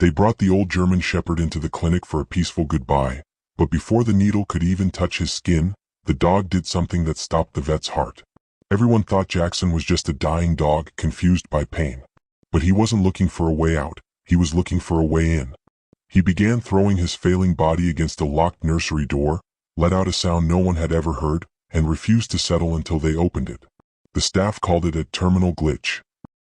They brought the old German shepherd into the clinic for a peaceful goodbye, but before the needle could even touch his skin, the dog did something that stopped the vet's heart. Everyone thought Jackson was just a dying dog, confused by pain. But he wasn't looking for a way out, he was looking for a way in. He began throwing his failing body against a locked nursery door, let out a sound no one had ever heard, and refused to settle until they opened it. The staff called it a terminal glitch.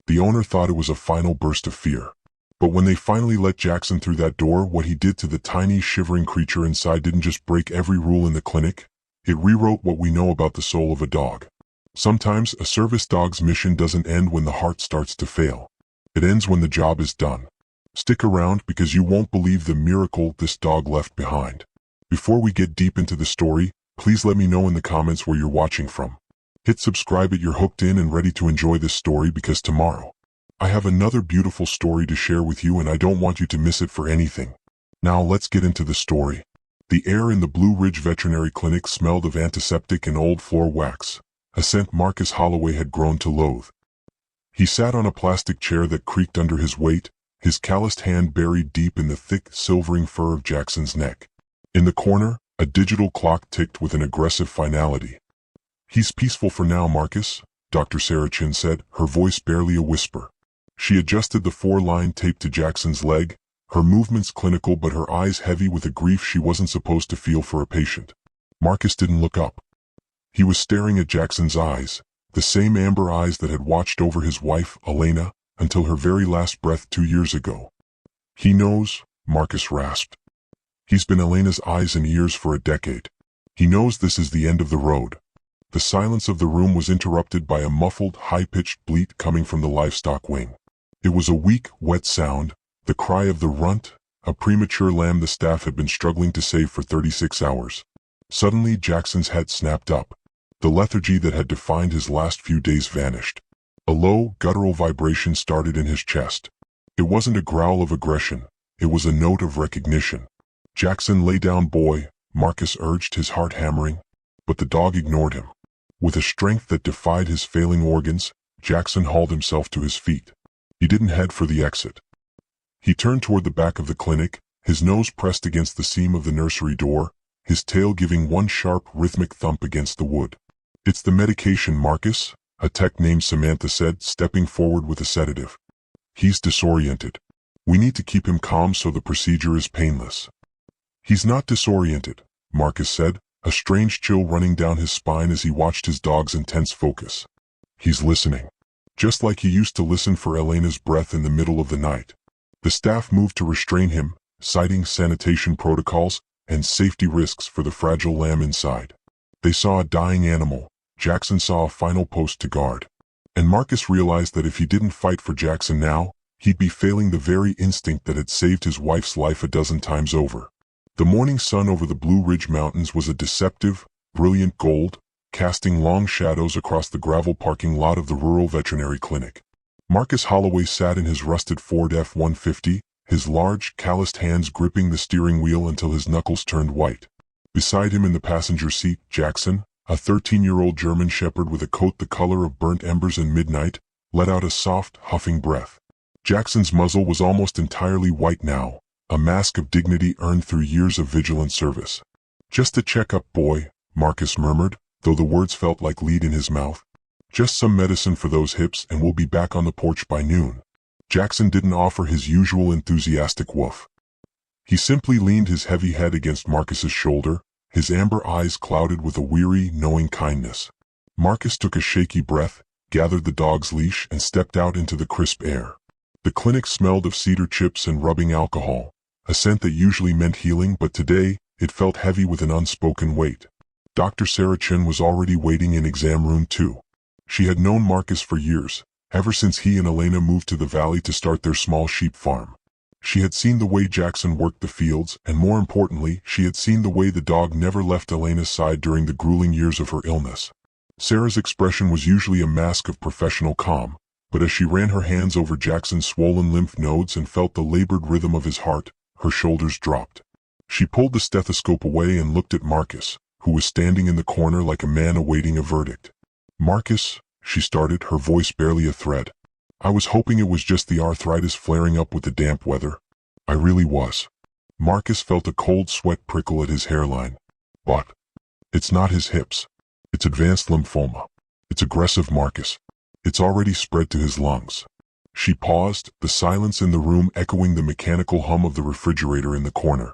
The owner thought it was a final burst of fear. But when they finally let Jackson through that door, what he did to the tiny, shivering creature inside didn't just break every rule in the clinic, it rewrote what we know about the soul of a dog. Sometimes a service dog's mission doesn't end when the heart starts to fail. It ends when the job is done. Stick around because you won't believe the miracle this dog left behind. Before we get deep into the story, please let me know in the comments where you're watching from. Hit subscribe if you're hooked in and ready to enjoy this story, because tomorrow I have another beautiful story to share with you and I don't want you to miss it for anything. Now let's get into the story. The air in the Blue Ridge Veterinary Clinic smelled of antiseptic and old floor wax, a scent Marcus Holloway had grown to loathe. He sat on a plastic chair that creaked under his weight, his calloused hand buried deep in the thick, silvering fur of Jackson's neck. In the corner, a digital clock ticked with an aggressive finality. "He's peaceful for now, Marcus," Dr. Saracen said, her voice barely a whisper. She adjusted the 4-line tape to Jackson's leg, her movements clinical but her eyes heavy with a grief she wasn't supposed to feel for a patient. Marcus didn't look up. He was staring at Jackson's eyes, the same amber eyes that had watched over his wife, Elena, until her very last breath 2 years ago. "He knows," Marcus rasped. "He's been Elena's eyes and ears for a decade. He knows this is the end of the road." The silence of the room was interrupted by a muffled, high-pitched bleat coming from the livestock wing. It was a weak, wet sound, the cry of the runt, a premature lamb the staff had been struggling to save for 36 hours. Suddenly Jackson's head snapped up. The lethargy that had defined his last few days vanished. A low, guttural vibration started in his chest. It wasn't a growl of aggression, it was a note of recognition. "Jackson, lay down, boy," Marcus urged, his heart hammering. But the dog ignored him. With a strength that defied his failing organs, Jackson hauled himself to his feet. He didn't head for the exit. He turned toward the back of the clinic, his nose pressed against the seam of the nursery door, his tail giving one sharp, rhythmic thump against the wood. "It's the medication, Marcus," a tech named Samantha said, stepping forward with a sedative. "He's disoriented. We need to keep him calm so the procedure is painless." "He's not disoriented," Marcus said, a strange chill running down his spine as he watched his dog's intense focus. "He's listening. Just like he used to listen for Elena's breath in the middle of the night." The staff moved to restrain him, citing sanitation protocols and safety risks for the fragile lamb inside. They saw a dying animal, Jackson saw a final post to guard. And Marcus realized that if he didn't fight for Jackson now, he'd be failing the very instinct that had saved his wife's life a dozen times over. The morning sun over the Blue Ridge Mountains was a deceptive, brilliant gold, casting long shadows across the gravel parking lot of the rural veterinary clinic. Marcus Holloway sat in his rusted Ford F-150, his large, calloused hands gripping the steering wheel until his knuckles turned white. Beside him in the passenger seat, Jackson, a 13-year-old German shepherd with a coat the color of burnt embers and midnight, let out a soft, huffing breath. Jackson's muzzle was almost entirely white now, a mask of dignity earned through years of vigilant service. "Just a checkup, boy," Marcus murmured, though the words felt like lead in his mouth. "Just some medicine for those hips and we'll be back on the porch by noon." Jackson didn't offer his usual enthusiastic woof. He simply leaned his heavy head against Marcus's shoulder, his amber eyes clouded with a weary, knowing kindness. Marcus took a shaky breath, gathered the dog's leash and stepped out into the crisp air. The clinic smelled of cedar chips and rubbing alcohol, a scent that usually meant healing, but today, it felt heavy with an unspoken weight. Dr. Saracen was already waiting in exam room 2. She had known Marcus for years, ever since he and Elena moved to the valley to start their small sheep farm. She had seen the way Jackson worked the fields, and more importantly, she had seen the way the dog never left Elena's side during the grueling years of her illness. Sarah's expression was usually a mask of professional calm, but as she ran her hands over Jackson's swollen lymph nodes and felt the labored rhythm of his heart, her shoulders dropped. She pulled the stethoscope away and looked at Marcus, who was standing in the corner like a man awaiting a verdict. "Marcus," she started, her voice barely a thread. "I was hoping it was just the arthritis flaring up with the damp weather. I really was. Marcus felt a cold sweat prickle at his hairline. But it's not his hips. It's advanced lymphoma. It's aggressive, Marcus. It's already spread to his lungs. She paused, the silence in the room echoing the mechanical hum of the refrigerator in the corner.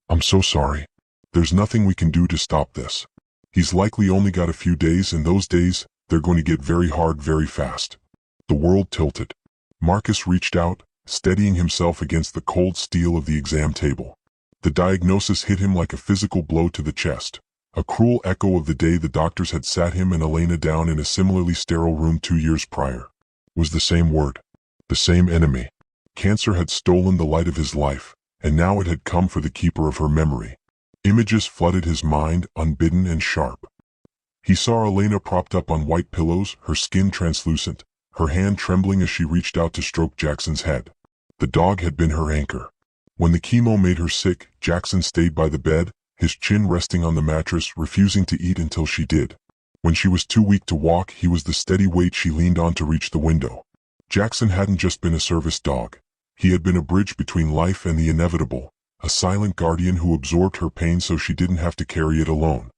I'm so sorry. There's nothing we can do to stop this. He's likely only got a few days, and those days, they're going to get very hard very fast. The world tilted. Marcus reached out, steadying himself against the cold steel of the exam table. The diagnosis hit him like a physical blow to the chest, a cruel echo of the day the doctors had sat him and Elena down in a similarly sterile room 2 years prior. It was the same word, the same enemy. Cancer had stolen the light of his life, and now it had come for the keeper of her memory. Images flooded his mind, unbidden and sharp. He saw Elena propped up on white pillows, her skin translucent, her hand trembling as she reached out to stroke Jackson's head. The dog had been her anchor. When the chemo made her sick, Jackson stayed by the bed, his chin resting on the mattress, refusing to eat until she did. When she was too weak to walk, he was the steady weight she leaned on to reach the window. Jackson hadn't just been a service dog. He had been a bridge between life and the inevitable, a silent guardian who absorbed her pain so she didn't have to carry it alone.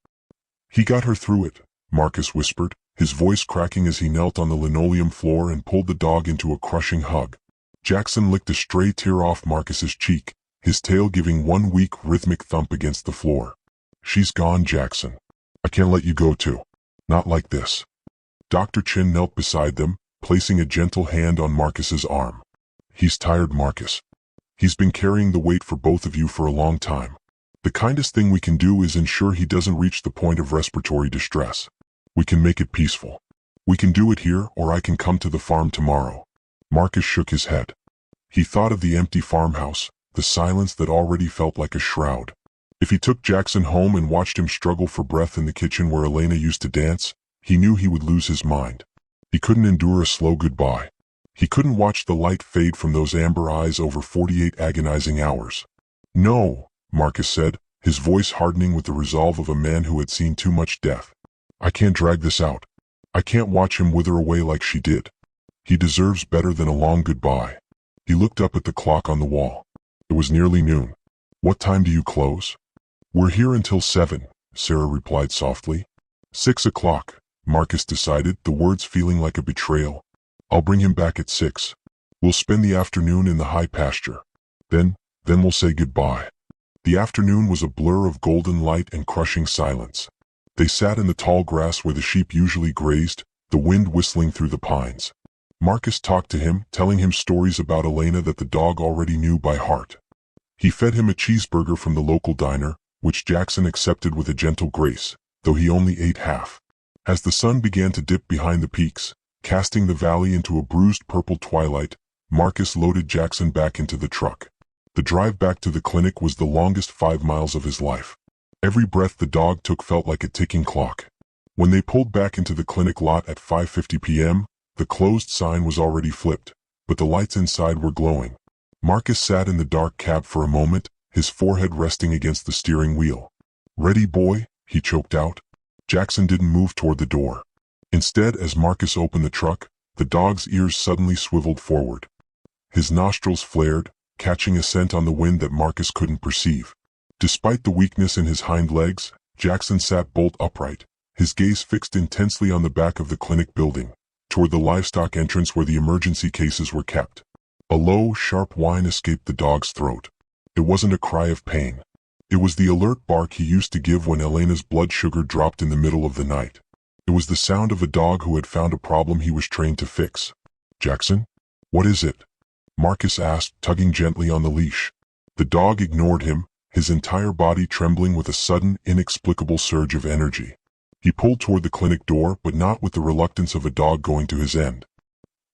He got her through it, Marcus whispered, his voice cracking as he knelt on the linoleum floor and pulled the dog into a crushing hug. Jackson licked a stray tear off Marcus's cheek, his tail giving one weak, rhythmic thump against the floor. She's gone, Jackson. I can't let you go too. Not like this. Dr. Chin knelt beside them, placing a gentle hand on Marcus's arm. He's tired, Marcus. He's been carrying the weight for both of you for a long time. The kindest thing we can do is ensure he doesn't reach the point of respiratory distress. We can make it peaceful. We can do it here, or I can come to the farm tomorrow. Marcus shook his head. He thought of the empty farmhouse, the silence that already felt like a shroud. If he took Jackson home and watched him struggle for breath in the kitchen where Elena used to dance, he knew he would lose his mind. He couldn't endure a slow goodbye. He couldn't watch the light fade from those amber eyes over 48 agonizing hours. No, Marcus said, his voice hardening with the resolve of a man who had seen too much death. I can't drag this out. I can't watch him wither away like she did. He deserves better than a long goodbye. He looked up at the clock on the wall. It was nearly noon. What time do you close? We're here until 7, Sarah replied softly. 6 o'clock, Marcus decided, the words feeling like a betrayal. I'll bring him back at 6. We'll spend the afternoon in the high pasture. Then we'll say goodbye. The afternoon was a blur of golden light and crushing silence. They sat in the tall grass where the sheep usually grazed, the wind whistling through the pines. Marcus talked to him, telling him stories about Elena that the dog already knew by heart. He fed him a cheeseburger from the local diner, which Jackson accepted with a gentle grace, though he only ate half. As the sun began to dip behind the peaks, casting the valley into a bruised purple twilight, Marcus loaded Jackson back into the truck. The drive back to the clinic was the longest 5 miles of his life. Every breath the dog took felt like a ticking clock. When they pulled back into the clinic lot at 5:50 p.m., the closed sign was already flipped, but the lights inside were glowing. Marcus sat in the dark cab for a moment, his forehead resting against the steering wheel. Ready, boy? He choked out. Jackson didn't move toward the door. Instead, as Marcus opened the truck, the dog's ears suddenly swiveled forward. His nostrils flared, catching a scent on the wind that Marcus couldn't perceive. Despite the weakness in his hind legs, Jackson sat bolt upright, his gaze fixed intensely on the back of the clinic building, toward the livestock entrance where the emergency cases were kept. A low, sharp whine escaped the dog's throat. It wasn't a cry of pain. It was the alert bark he used to give when Elena's blood sugar dropped in the middle of the night. It was the sound of a dog who had found a problem he was trained to fix. Jackson? What is it? Marcus asked, tugging gently on the leash. The dog ignored him, his entire body trembling with a sudden, inexplicable surge of energy. He pulled toward the clinic door, but not with the reluctance of a dog going to his end.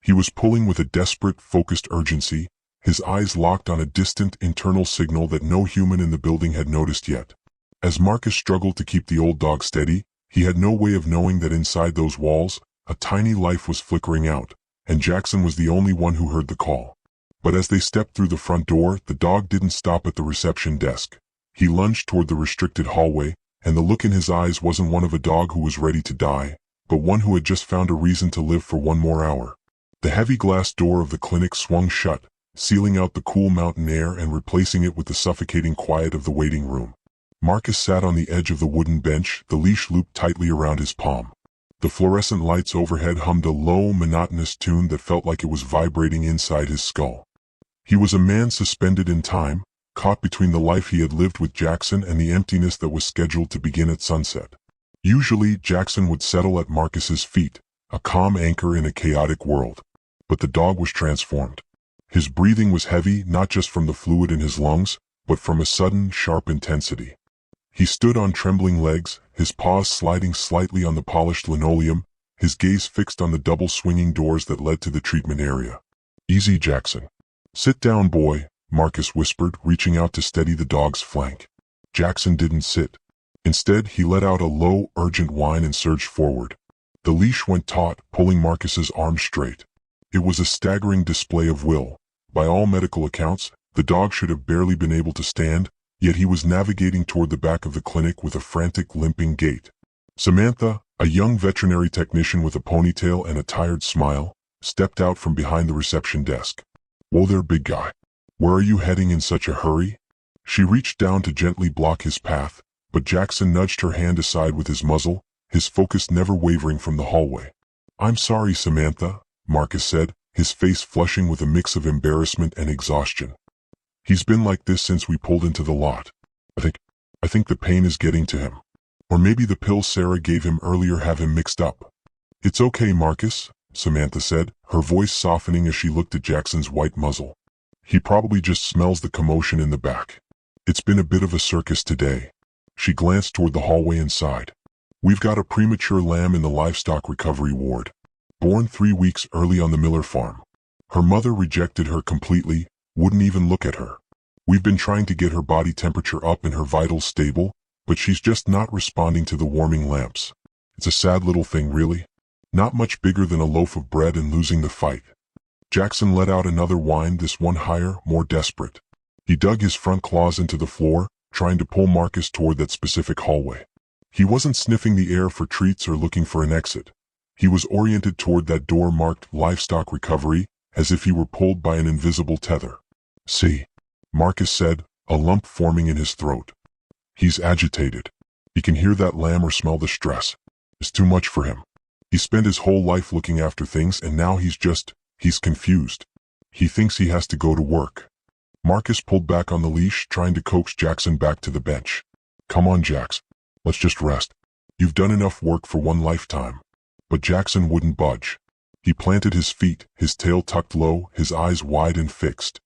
He was pulling with a desperate, focused urgency, his eyes locked on a distant, internal signal that no human in the building had noticed yet. As Marcus struggled to keep the old dog steady, he had no way of knowing that inside those walls, a tiny life was flickering out, and Jackson was the only one who heard the call. But as they stepped through the front door, the dog didn't stop at the reception desk. He lunged toward the restricted hallway, and the look in his eyes wasn't one of a dog who was ready to die, but one who had just found a reason to live for one more hour. The heavy glass door of the clinic swung shut, sealing out the cool mountain air and replacing it with the suffocating quiet of the waiting room. Marcus sat on the edge of the wooden bench, the leash looped tightly around his palm. The fluorescent lights overhead hummed a low, monotonous tune that felt like it was vibrating inside his skull. He was a man suspended in time, caught between the life he had lived with Jackson and the emptiness that was scheduled to begin at sunset. Usually, Jackson would settle at Marcus's feet, a calm anchor in a chaotic world. But the dog was transformed. His breathing was heavy, not just from the fluid in his lungs, but from a sudden, sharp intensity. He stood on trembling legs, his paws sliding slightly on the polished linoleum, his gaze fixed on the double swinging doors that led to the treatment area. "Easy, Jackson. Sit down, boy," Marcus whispered, reaching out to steady the dog's flank. Jackson didn't sit. Instead, he let out a low, urgent whine and surged forward. The leash went taut, pulling Marcus's arms straight. It was a staggering display of will. By all medical accounts, the dog should have barely been able to stand, yet he was navigating toward the back of the clinic with a frantic, limping gait. Samantha, a young veterinary technician with a ponytail and a tired smile, stepped out from behind the reception desk. "Whoa there, big guy. Where are you heading in such a hurry?" She reached down to gently block his path, but Jackson nudged her hand aside with his muzzle, his focus never wavering from the hallway. "I'm sorry, Samantha," Marcus said, his face flushing with a mix of embarrassment and exhaustion. "He's been like this since we pulled into the lot. I think the pain is getting to him. Or maybe the pills Sarah gave him earlier have him mixed up." "It's okay, Marcus," Samantha said, her voice softening as she looked at Jackson's white muzzle. "He probably just smells the commotion in the back. It's been a bit of a circus today." She glanced toward the hallway inside. "We've got a premature lamb in the livestock recovery ward. Born 3 weeks early on the Miller farm. Her mother rejected her completely, wouldn't even look at her. We've been trying to get her body temperature up and her vitals stable, but she's just not responding to the warming lamps. It's a sad little thing, really. Not much bigger than a loaf of bread and losing the fight." Jackson let out another whine, this one higher, more desperate. He dug his front claws into the floor, trying to pull Marcus toward that specific hallway. He wasn't sniffing the air for treats or looking for an exit. He was oriented toward that door marked livestock recovery, as if he were pulled by an invisible tether. "See," Marcus said, a lump forming in his throat. "He's agitated. He can hear that lamb or smell the stress. It's too much for him. He spent his whole life looking after things and now he's confused. He thinks he has to go to work." Marcus pulled back on the leash, trying to coax Jackson back to the bench. "Come on, Jax. Let's just rest. You've done enough work for one lifetime." But Jackson wouldn't budge. He planted his feet, his tail tucked low, his eyes wide and fixed.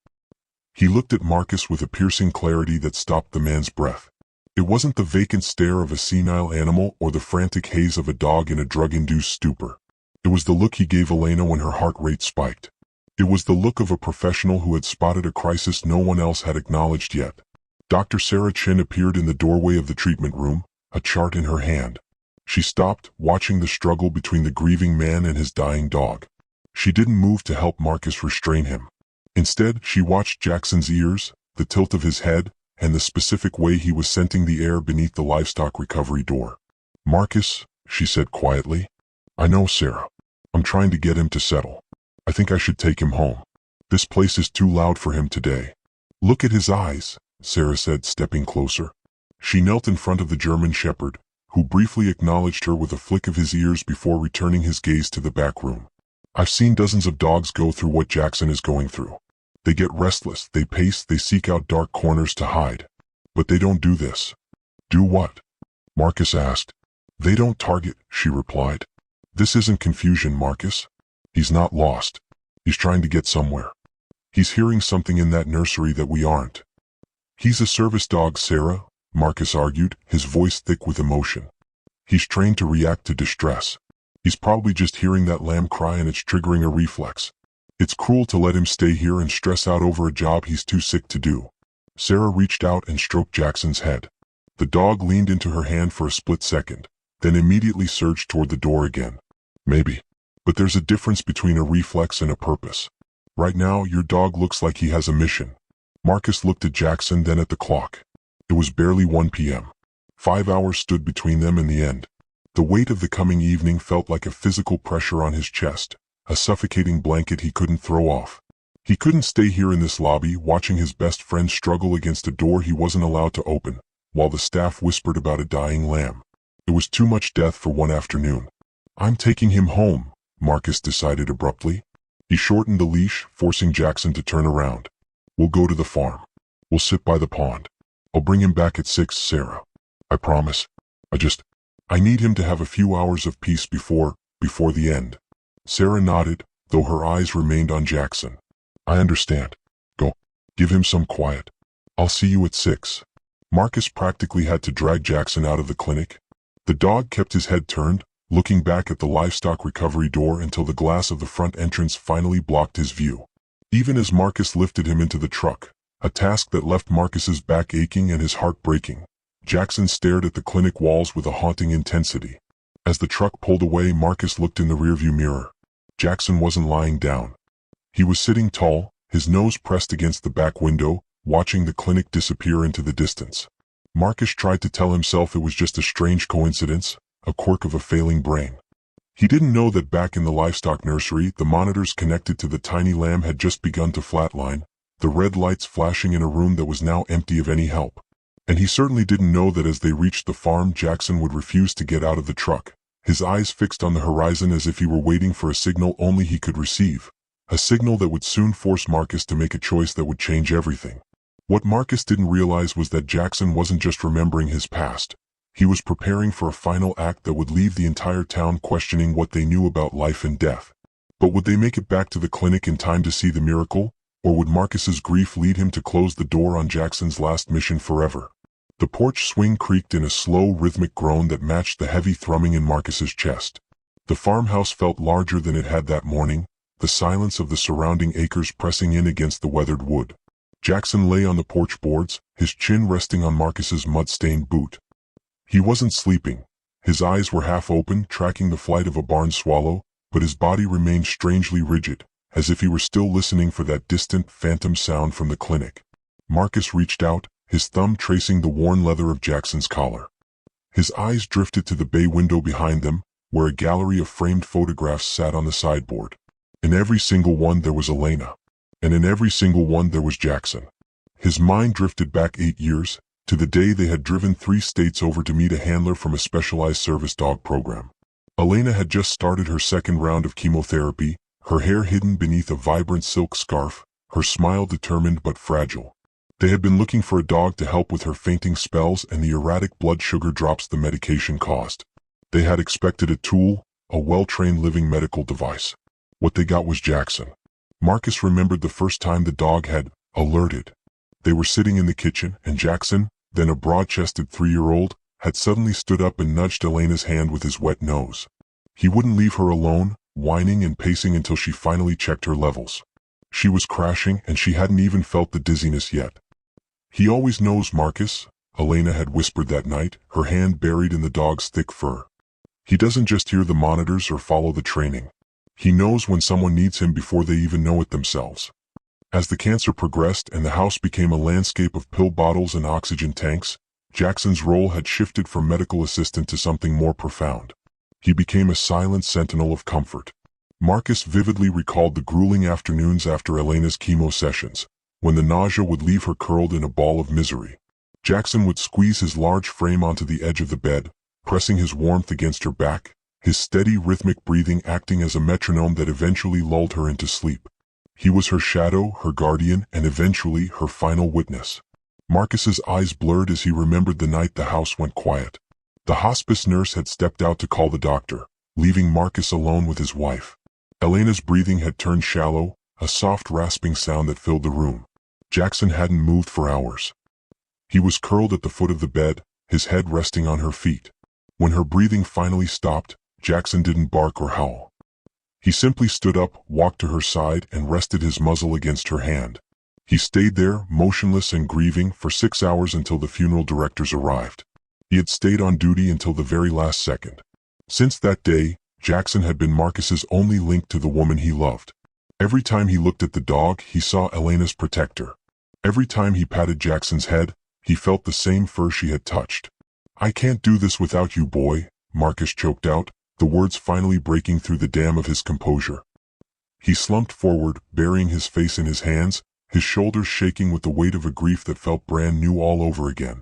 He looked at Marcus with a piercing clarity that stopped the man's breath. It wasn't the vacant stare of a senile animal or the frantic haze of a dog in a drug-induced stupor. It was the look he gave Elena when her heart rate spiked. It was the look of a professional who had spotted a crisis no one else had acknowledged yet. Dr. Sarah Chin appeared in the doorway of the treatment room, a chart in her hand. She stopped, watching the struggle between the grieving man and his dying dog. She didn't move to help Marcus restrain him. Instead, she watched Jackson's ears, the tilt of his head, and the specific way he was scenting the air beneath the livestock recovery door. "Marcus," she said quietly. "I know, Sarah. I'm trying to get him to settle. I think I should take him home. This place is too loud for him today." "Look at his eyes," Sarah said, stepping closer. She knelt in front of the German shepherd, who briefly acknowledged her with a flick of his ears before returning his gaze to the back room. "I've seen dozens of dogs go through what Jackson is going through. They get restless, they pace, they seek out dark corners to hide. But they don't do this." "Do what?" Marcus asked. "They don't target," she replied. "This isn't confusion, Marcus. He's not lost. He's trying to get somewhere. He's hearing something in that nursery that we aren't." "He's a service dog, Sarah," Marcus argued, his voice thick with emotion. "He's trained to react to distress. He's probably just hearing that lamb cry and it's triggering a reflex. It's cruel to let him stay here and stress out over a job he's too sick to do." Sarah reached out and stroked Jackson's head. The dog leaned into her hand for a split second, then immediately surged toward the door again. "Maybe. But there's a difference between a reflex and a purpose. Right now, your dog looks like he has a mission." Marcus looked at Jackson, then at the clock. It was barely 1 p.m. 5 hours stood between them and the end. The weight of the coming evening felt like a physical pressure on his chest, a suffocating blanket he couldn't throw off. He couldn't stay here in this lobby watching his best friend struggle against a door he wasn't allowed to open, while the staff whispered about a dying lamb. It was too much death for one afternoon. I'm taking him home, Marcus decided abruptly. He shortened the leash, forcing Jackson to turn around. We'll go to the farm. We'll sit by the pond. I'll bring him back at 6, Sarah. I promise. I need him to have a few hours of peace before the end. Sarah nodded, though her eyes remained on Jackson. I understand. Go. Give him some quiet. I'll see you at 6. Marcus practically had to drag Jackson out of the clinic. The dog kept his head turned, looking back at the livestock recovery door until the glass of the front entrance finally blocked his view. Even as Marcus lifted him into the truck, a task that left Marcus's back aching and his heart breaking, Jackson stared at the clinic walls with a haunting intensity. As the truck pulled away, Marcus looked in the rearview mirror. Jackson wasn't lying down. He was sitting tall, his nose pressed against the back window, watching the clinic disappear into the distance. Marcus tried to tell himself it was just a strange coincidence, a quirk of a failing brain. He didn't know that back in the livestock nursery, the monitors connected to the tiny lamb had just begun to flatline, the red lights flashing in a room that was now empty of any help. And he certainly didn't know that as they reached the farm, Jackson would refuse to get out of the truck, his eyes fixed on the horizon as if he were waiting for a signal only he could receive, a signal that would soon force Marcus to make a choice that would change everything. What Marcus didn't realize was that Jackson wasn't just remembering his past. He was preparing for a final act that would leave the entire town questioning what they knew about life and death. But would they make it back to the clinic in time to see the miracle, or would Marcus's grief lead him to close the door on Jackson's last mission forever? The porch swing creaked in a slow, rhythmic groan that matched the heavy thrumming in Marcus's chest. The farmhouse felt larger than it had that morning, the silence of the surrounding acres pressing in against the weathered wood. Jackson lay on the porch boards, his chin resting on Marcus's mud-stained boot. He wasn't sleeping. His eyes were half open, tracking the flight of a barn swallow, but his body remained strangely rigid, as if he were still listening for that distant, phantom sound from the clinic. Marcus reached out, his thumb tracing the worn leather of Jackson's collar. His eyes drifted to the bay window behind them, where a gallery of framed photographs sat on the sideboard. In every single one there was Elena. And in every single one there was Jackson. His mind drifted back 8 years, to the day they had driven 3 states over to meet a handler from a specialized service dog program. Elena had just started her second round of chemotherapy, her hair hidden beneath a vibrant silk scarf, her smile determined but fragile. They had been looking for a dog to help with her fainting spells and the erratic blood sugar drops the medication caused. They had expected a tool, a well-trained living medical device. What they got was Jackson. Marcus remembered the first time the dog had alerted. They were sitting in the kitchen, and Jackson, then a broad-chested 3-year-old, had suddenly stood up and nudged Elena's hand with his wet nose. He wouldn't leave her alone, whining and pacing until she finally checked her levels. She was crashing, and she hadn't even felt the dizziness yet. He always knows, Marcus, Elena had whispered that night, her hand buried in the dog's thick fur. He doesn't just hear the monitors or follow the training. He knows when someone needs him before they even know it themselves. As the cancer progressed and the house became a landscape of pill bottles and oxygen tanks, Jackson's role had shifted from medical assistant to something more profound. He became a silent sentinel of comfort. Marcus vividly recalled the grueling afternoons after Elena's chemo sessions, when the nausea would leave her curled in a ball of misery. Jackson would squeeze his large frame onto the edge of the bed, pressing his warmth against her back, his steady rhythmic breathing acting as a metronome that eventually lulled her into sleep. He was her shadow, her guardian, and eventually her final witness. Marcus's eyes blurred as he remembered the night the house went quiet. The hospice nurse had stepped out to call the doctor, leaving Marcus alone with his wife. Elena's breathing had turned shallow, a soft rasping sound that filled the room. Jackson hadn't moved for hours. He was curled at the foot of the bed, his head resting on her feet. When her breathing finally stopped, Jackson didn't bark or howl. He simply stood up, walked to her side, and rested his muzzle against her hand. He stayed there, motionless and grieving, for 6 hours until the funeral directors arrived. He had stayed on duty until the very last second. Since that day, Jackson had been Marcus's only link to the woman he loved. Every time he looked at the dog, he saw Elena's protector. Every time he patted Jackson's head, he felt the same fur she had touched. "I can't do this without you, boy," Marcus choked out, the words finally breaking through the dam of his composure. He slumped forward, burying his face in his hands, his shoulders shaking with the weight of a grief that felt brand new all over again.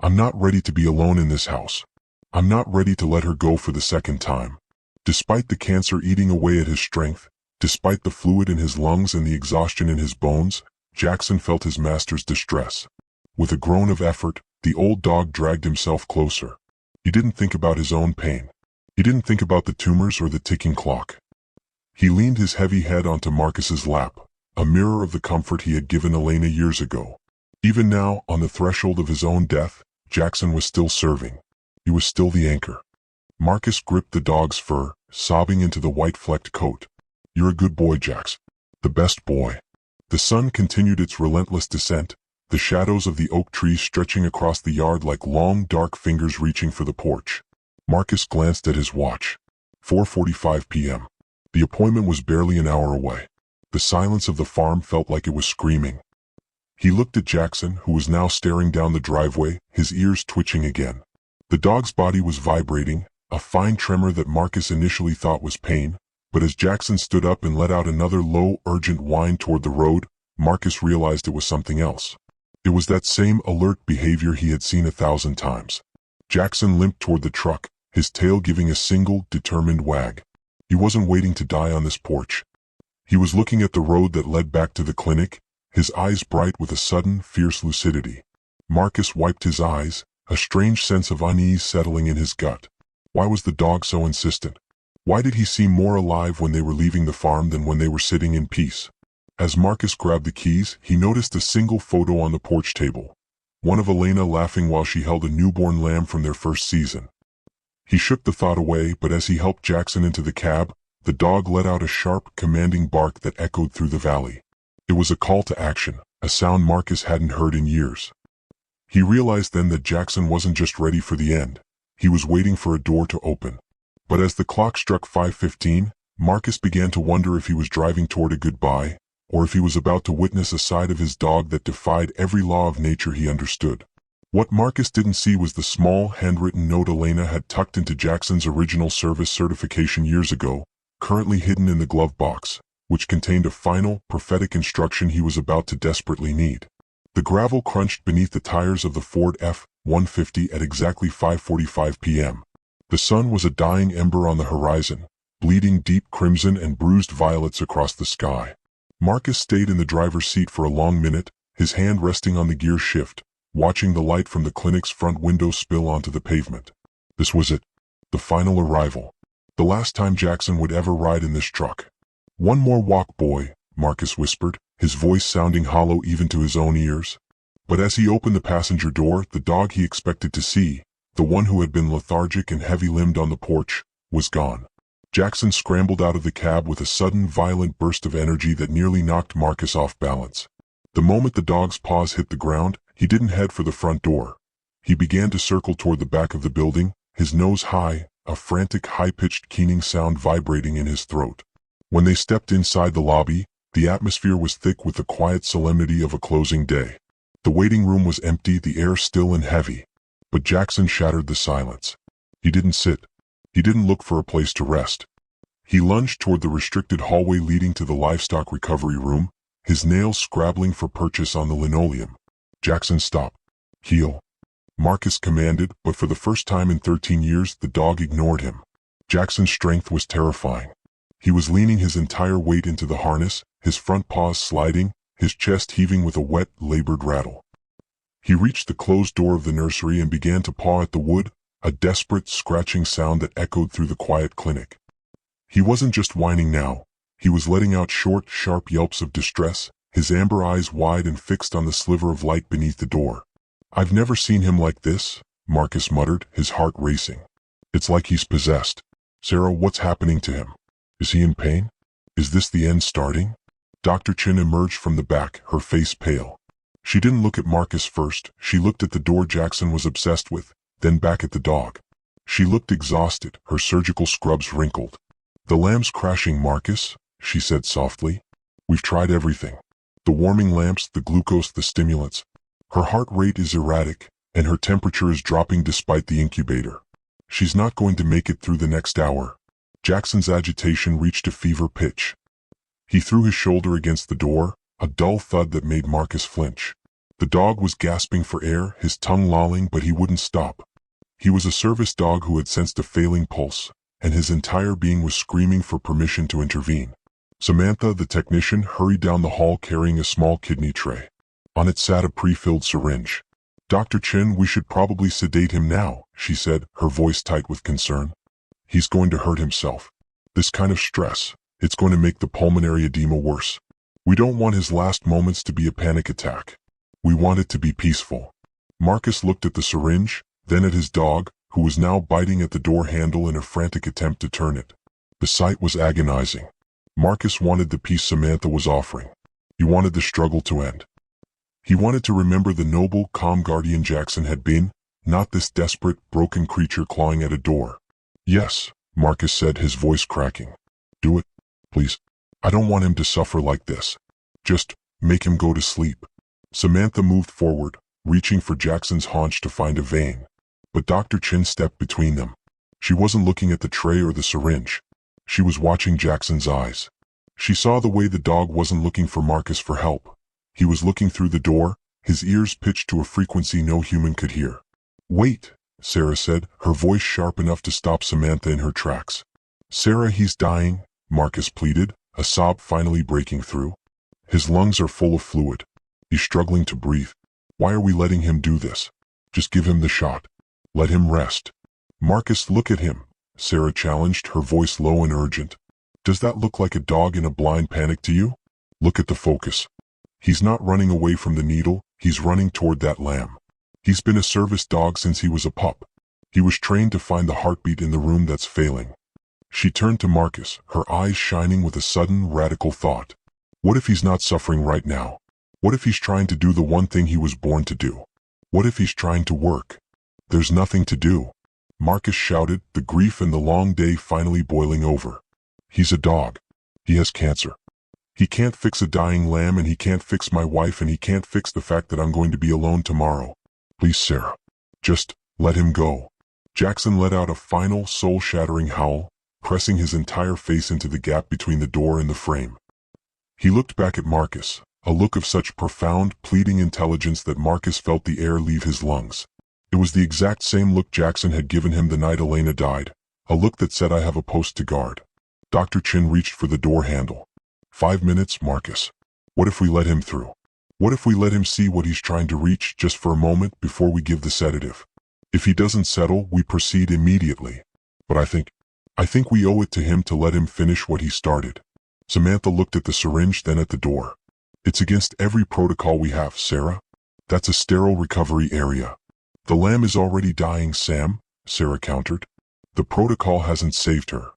I'm not ready to be alone in this house. I'm not ready to let her go for the second time. Despite the cancer eating away at his strength, despite the fluid in his lungs and the exhaustion in his bones, Jackson felt his master's distress. With a groan of effort, the old dog dragged himself closer. He didn't think about his own pain. He didn't think about the tumors or the ticking clock. He leaned his heavy head onto Marcus's lap, a mirror of the comfort he had given Elena years ago. Even now, on the threshold of his own death, Jackson was still serving. He was still the anchor. Marcus gripped the dog's fur, sobbing into the white-flecked coat. You're a good boy, Jax. The best boy. The sun continued its relentless descent, the shadows of the oak trees stretching across the yard like long, dark fingers reaching for the porch. Marcus glanced at his watch. 4:45 p.m. The appointment was barely an hour away. The silence of the farm felt like it was screaming. He looked at Jackson, who was now staring down the driveway, his ears twitching again. The dog's body was vibrating, a fine tremor that Marcus initially thought was pain, but as Jackson stood up and let out another low, urgent whine toward the road, Marcus realized it was something else. It was that same alert behavior he had seen 1,000 times. Jackson limped toward the truck, his tail giving a single, determined wag. He wasn't waiting to die on this porch. He was looking at the road that led back to the clinic, his eyes bright with a sudden, fierce lucidity. Marcus wiped his eyes, a strange sense of unease settling in his gut. Why was the dog so insistent? Why did he seem more alive when they were leaving the farm than when they were sitting in peace? As Marcus grabbed the keys, he noticed a single photo on the porch table. One of Elena laughing while she held a newborn lamb from their first season. He shook the thought away, but as he helped Jackson into the cab, the dog let out a sharp, commanding bark that echoed through the valley. It was a call to action, a sound Marcus hadn't heard in years. He realized then that Jackson wasn't just ready for the end. He was waiting for a door to open. But as the clock struck 5:15, Marcus began to wonder if he was driving toward a goodbye, or if he was about to witness a side of his dog that defied every law of nature he understood. What Marcus didn't see was the small, handwritten note Elena had tucked into Jackson's original service certification years ago, currently hidden in the glove box, which contained a final, prophetic instruction he was about to desperately need. The gravel crunched beneath the tires of the Ford F-150 at exactly 5:45 p.m. The sun was a dying ember on the horizon, bleeding deep crimson and bruised violets across the sky. Marcus stayed in the driver's seat for a long minute, his hand resting on the gear shift, watching the light from the clinic's front window spill onto the pavement. This was it. The final arrival. The last time Jackson would ever ride in this truck. One more walk, boy, Marcus whispered, his voice sounding hollow even to his own ears. But as he opened the passenger door, the dog he expected to see, the one who had been lethargic and heavy-limbed on the porch, was gone. Jackson scrambled out of the cab with a sudden, violent burst of energy that nearly knocked Marcus off balance. The moment the dog's paws hit the ground, he didn't head for the front door. He began to circle toward the back of the building, his nose high, a frantic high-pitched keening sound vibrating in his throat. When they stepped inside the lobby, the atmosphere was thick with the quiet solemnity of a closing day. The waiting room was empty, the air still and heavy. But Jackson shattered the silence. He didn't sit. He didn't look for a place to rest. He lunged toward the restricted hallway leading to the livestock recovery room, his nails scrabbling for purchase on the linoleum. Jackson stopped. Heel. Marcus commanded, but for the first time in 13 years the dog ignored him. Jackson's strength was terrifying. He was leaning his entire weight into the harness, his front paws sliding, his chest heaving with a wet, labored rattle. He reached the closed door of the nursery and began to paw at the wood, a desperate, scratching sound that echoed through the quiet clinic. He wasn't just whining now. He was letting out short, sharp yelps of distress, his amber eyes wide and fixed on the sliver of light beneath the door. I've never seen him like this, Marcus muttered, his heart racing. It's like he's possessed. Sarah, what's happening to him? Is he in pain? Is this the end starting? Dr. Chin emerged from the back, her face pale. She didn't look at Marcus first, she looked at the door Jackson was obsessed with, then back at the dog. She looked exhausted, her surgical scrubs wrinkled. The lamb's crashing, Marcus, she said softly. We've tried everything. The warming lamps, the glucose, the stimulants. Her heart rate is erratic, and her temperature is dropping despite the incubator. She's not going to make it through the next hour. Jackson's agitation reached a fever pitch. He threw his shoulder against the door, a dull thud that made Marcus flinch. The dog was gasping for air, his tongue lolling, but he wouldn't stop. He was a service dog who had sensed a failing pulse, and his entire being was screaming for permission to intervene. Samantha, the technician, hurried down the hall carrying a small kidney tray. On it sat a pre-filled syringe. "Dr. Chin, we should probably sedate him now," she said, her voice tight with concern. "He's going to hurt himself. This kind of stress, it's going to make the pulmonary edema worse. We don't want his last moments to be a panic attack. We want it to be peaceful." Marcus looked at the syringe, then at his dog, who was now biting at the door handle in a frantic attempt to turn it. The sight was agonizing. Marcus wanted the peace Samantha was offering. He wanted the struggle to end. He wanted to remember the noble, calm guardian Jackson had been, not this desperate, broken creature clawing at a door. "Yes," Marcus said, his voice cracking. "Do it, please. I don't want him to suffer like this. Just make him go to sleep." Samantha moved forward, reaching for Jackson's haunch to find a vein. But Dr. Chin stepped between them. She wasn't looking at the tray or the syringe. She was watching Jackson's eyes. She saw the way the dog wasn't looking for Marcus for help. He was looking through the door, his ears pitched to a frequency no human could hear. "Wait," Sarah said, her voice sharp enough to stop Samantha in her tracks. "Sarah, he's dying," Marcus pleaded, a sob finally breaking through. "His lungs are full of fluid. He's struggling to breathe. Why are we letting him do this? Just give him the shot. Let him rest." "Marcus, look at him," Sarah challenged, her voice low and urgent. "Does that look like a dog in a blind panic to you? Look at the focus. He's not running away from the needle, he's running toward that lamb. He's been a service dog since he was a pup. He was trained to find the heartbeat in the room that's failing." She turned to Marcus, her eyes shining with a sudden, radical thought. What if he's not suffering right now? What if he's trying to do the one thing he was born to do? What if he's trying to work? "There's nothing to do," Marcus shouted, the grief and the long day finally boiling over. "He's a dog. He has cancer. He can't fix a dying lamb, and he can't fix my wife, and he can't fix the fact that I'm going to be alone tomorrow. Please, Sarah. Just let him go." Jackson let out a final, soul-shattering howl, pressing his entire face into the gap between the door and the frame. He looked back at Marcus, a look of such profound, pleading intelligence that Marcus felt the air leave his lungs. It was the exact same look Jackson had given him the night Elena died, a look that said, "I have a post to guard." Dr. Chin reached for the door handle. 5 minutes, Marcus. What if we let him through? What if we let him see what he's trying to reach just for a moment before we give the sedative? If he doesn't settle, we proceed immediately. But I think we owe it to him to let him finish what he started." Samantha looked at the syringe, then at the door. "It's against every protocol we have, Sarah. That's a sterile recovery area." "The lamb is already dying, Sam," Sarah countered. "The protocol hasn't saved her."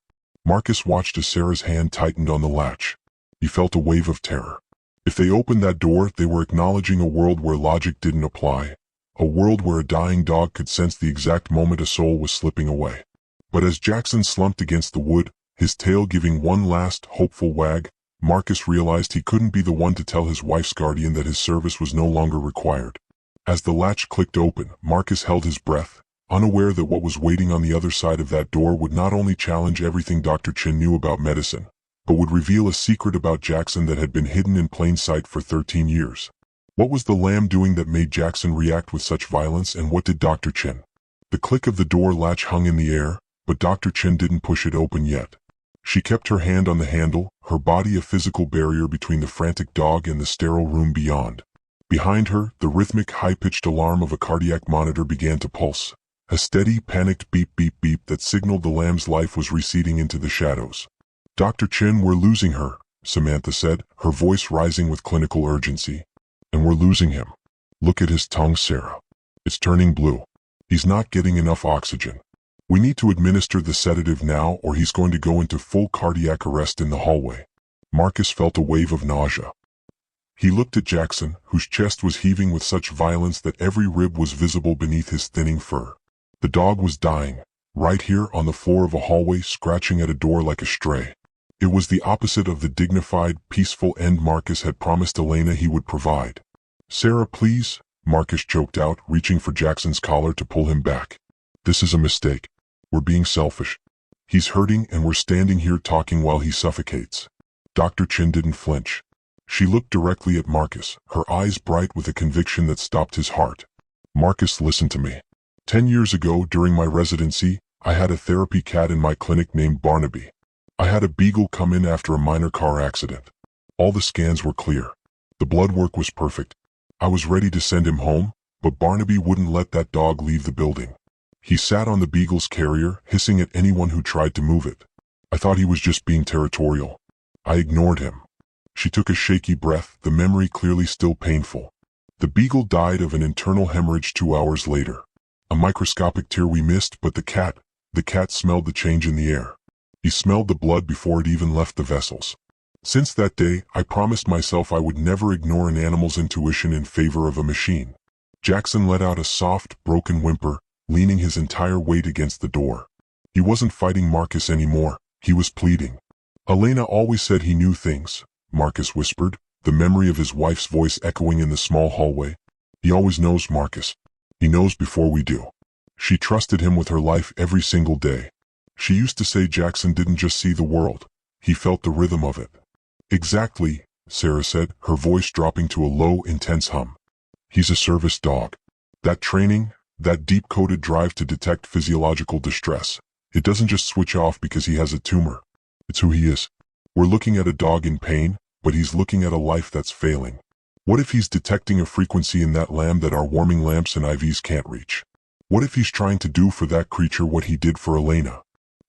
Marcus watched as Sarah's hand tightened on the latch. He felt a wave of terror. If they opened that door, they were acknowledging a world where logic didn't apply, a world where a dying dog could sense the exact moment a soul was slipping away. But as Jackson slumped against the wood, his tail giving one last, hopeful wag, Marcus realized he couldn't be the one to tell his wife's guardian that his service was no longer required. As the latch clicked open, Marcus held his breath, unaware that what was waiting on the other side of that door would not only challenge everything Dr. Chin knew about medicine, but would reveal a secret about Jackson that had been hidden in plain sight for 13 years. What was the lamb doing that made Jackson react with such violence, and what did Dr. Chin? The click of the door latch hung in the air, but Dr. Chin didn't push it open yet. She kept her hand on the handle, her body a physical barrier between the frantic dog and the sterile room beyond. Behind her, the rhythmic, high-pitched alarm of a cardiac monitor began to pulse, a steady, panicked beep-beep-beep that signaled the lamb's life was receding into the shadows. "Dr. Chin, we're losing her," Samantha said, her voice rising with clinical urgency. "And we're losing him. Look at his tongue, Sarah. It's turning blue. He's not getting enough oxygen. We need to administer the sedative now, or he's going to go into full cardiac arrest in the hallway." Marcus felt a wave of nausea. He looked at Jackson, whose chest was heaving with such violence that every rib was visible beneath his thinning fur. The dog was dying, right here on the floor of a hallway, scratching at a door like a stray. It was the opposite of the dignified, peaceful end Marcus had promised Elena he would provide. "Sarah, please," Marcus choked out, reaching for Jackson's collar to pull him back. "This is a mistake. We're being selfish. He's hurting and we're standing here talking while he suffocates." Dr. Chin didn't flinch. She looked directly at Marcus, her eyes bright with a conviction that stopped his heart. Marcus, listen to me. 10 years ago, during my residency, I had a therapy cat in my clinic named Barnaby. I had a beagle come in after a minor car accident. All the scans were clear. The blood work was perfect. I was ready to send him home, but Barnaby wouldn't let that dog leave the building. He sat on the beagle's carrier, hissing at anyone who tried to move it. I thought he was just being territorial. I ignored him. She took a shaky breath, the memory clearly still painful. The beagle died of an internal hemorrhage 2 hours later. A microscopic tear we missed, but the cat smelled the change in the air. He smelled the blood before it even left the vessels. Since that day, I promised myself I would never ignore an animal's intuition in favor of a machine. Jackson let out a soft, broken whimper, leaning his entire weight against the door. He wasn't fighting Marcus anymore, he was pleading. Elena always said he knew things, Marcus whispered, the memory of his wife's voice echoing in the small hallway. He always knows, Marcus. He knows before we do. She trusted him with her life every single day. She used to say Jackson didn't just see the world, he felt the rhythm of it. Exactly, Sarah said, her voice dropping to a low, intense hum. He's a service dog. That training, that deep-coded drive to detect physiological distress, it doesn't just switch off because he has a tumor. It's who he is. We're looking at a dog in pain, but he's looking at a life that's failing. What if he's detecting a frequency in that lamb that our warming lamps and IVs can't reach? What if he's trying to do for that creature what he did for Elena?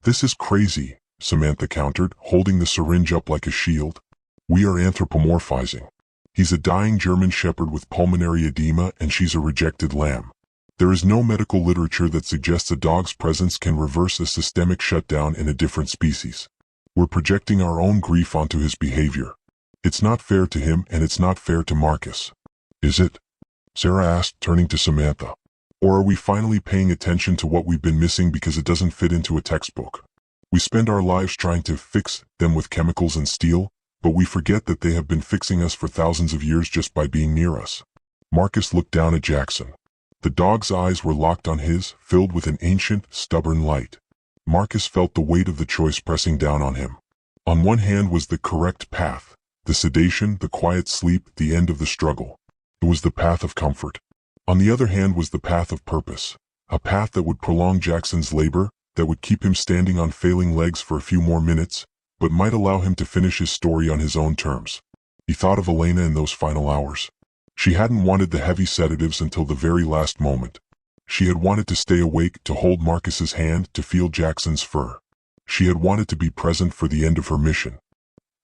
This is crazy, Samantha countered, holding the syringe up like a shield. We are anthropomorphizing. He's a dying German shepherd with pulmonary edema and she's a rejected lamb. There is no medical literature that suggests a dog's presence can reverse a systemic shutdown in a different species. We're projecting our own grief onto his behavior. It's not fair to him and it's not fair to Marcus. Is it? Sarah asked, turning to Samantha. Or are we finally paying attention to what we've been missing because it doesn't fit into a textbook? We spend our lives trying to fix them with chemicals and steel, but we forget that they have been fixing us for thousands of years just by being near us. Marcus looked down at Jackson. The dog's eyes were locked on his, filled with an ancient, stubborn light. Marcus felt the weight of the choice pressing down on him. On one hand was the correct path, the sedation, the quiet sleep, the end of the struggle. It was the path of comfort. On the other hand was the path of purpose, a path that would prolong Jackson's labor, that would keep him standing on failing legs for a few more minutes, but might allow him to finish his story on his own terms. He thought of Elena in those final hours. She hadn't wanted the heavy sedatives until the very last moment. She had wanted to stay awake, to hold Marcus's hand, to feel Jackson's fur. She had wanted to be present for the end of her mission.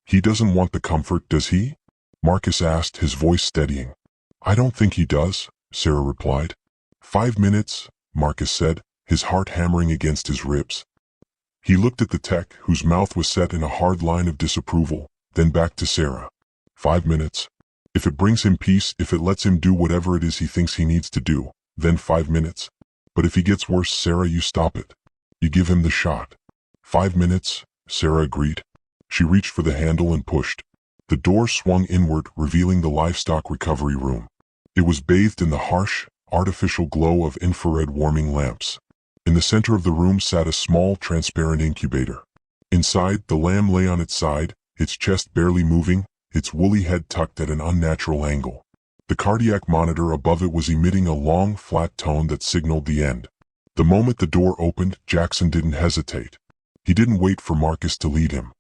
He doesn't want the comfort, does he? Marcus asked, his voice steadying. I don't think he does, Sarah replied. 5 minutes, Marcus said, his heart hammering against his ribs. He looked at the tech, whose mouth was set in a hard line of disapproval, then back to Sarah. 5 minutes. If it brings him peace, if it lets him do whatever it is he thinks he needs to do, then 5 minutes. But if he gets worse, Sarah, you stop it. You give him the shot. 5 minutes, Sarah agreed. She reached for the handle and pushed. The door swung inward, revealing the livestock recovery room. It was bathed in the harsh, artificial glow of infrared warming lamps. In the center of the room sat a small, transparent incubator. Inside, the lamb lay on its side, its chest barely moving, its woolly head tucked at an unnatural angle. The cardiac monitor above it was emitting a long, flat tone that signaled the end. The moment the door opened, Jackson didn't hesitate. He didn't wait for Marcus to lead him.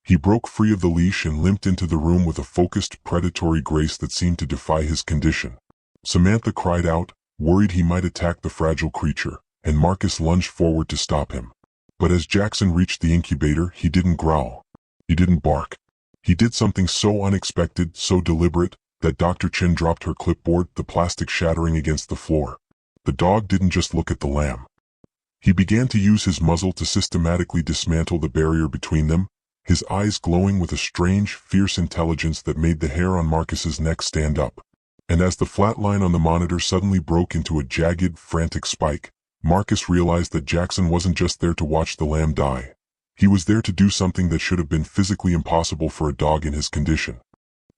He broke free of the leash and limped into the room with a focused, predatory grace that seemed to defy his condition. Samantha cried out, worried he might attack the fragile creature, and Marcus lunged forward to stop him. But as Jackson reached the incubator, he didn't growl. He didn't bark. He did something so unexpected, so deliberate, that Dr. Chin dropped her clipboard, the plastic shattering against the floor. The dog didn't just look at the lamb. He began to use his muzzle to systematically dismantle the barrier between them, his eyes glowing with a strange, fierce intelligence that made the hair on Marcus's neck stand up. And as the flat line on the monitor suddenly broke into a jagged, frantic spike, Marcus realized that Jackson wasn't just there to watch the lamb die. He was there to do something that should have been physically impossible for a dog in his condition.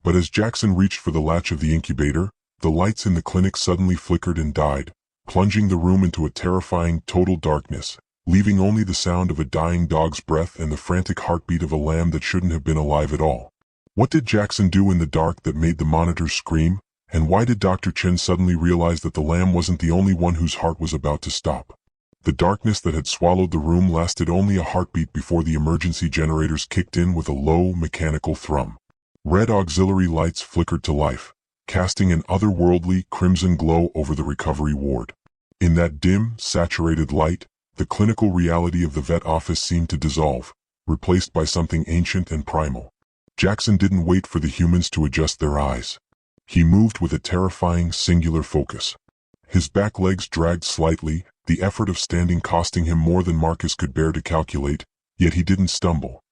But as Jackson reached for the latch of the incubator, the lights in the clinic suddenly flickered and died, plunging the room into a terrifying, total darkness, leaving only the sound of a dying dog's breath and the frantic heartbeat of a lamb that shouldn't have been alive at all. What did Jackson do in the dark that made the monitors scream, and why did Dr. Chen suddenly realize that the lamb wasn't the only one whose heart was about to stop? The darkness that had swallowed the room lasted only a heartbeat before the emergency generators kicked in with a low, mechanical thrum. Red auxiliary lights flickered to life, casting an otherworldly crimson glow over the recovery ward. In that dim, saturated light, the clinical reality of the vet office seemed to dissolve, replaced by something ancient and primal. Jackson didn't wait for the humans to adjust their eyes. He moved with a terrifying, singular focus. His back legs dragged slightly, the effort of standing costing him more than Marcus could bear to calculate, yet he didn't stumble.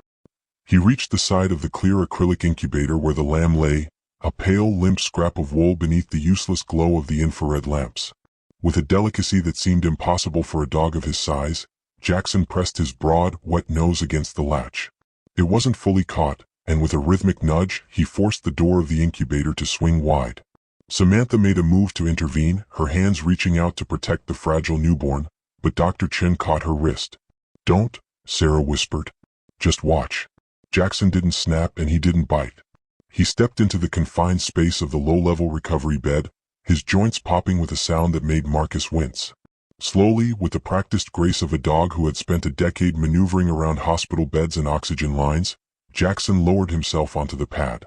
He reached the side of the clear acrylic incubator where the lamb lay, a pale, limp scrap of wool beneath the useless glow of the infrared lamps. With a delicacy that seemed impossible for a dog of his size, Jackson pressed his broad, wet nose against the latch. It wasn't fully caught, and with a rhythmic nudge, he forced the door of the incubator to swing wide. Samantha made a move to intervene, her hands reaching out to protect the fragile newborn, but Dr. Chen caught her wrist. "Don't," Sarah whispered. "Just watch." Jackson didn't snap and he didn't bite. He stepped into the confined space of the low-level recovery bed, his joints popping with a sound that made Marcus wince. Slowly, with the practiced grace of a dog who had spent a decade maneuvering around hospital beds and oxygen lines, Jackson lowered himself onto the pad.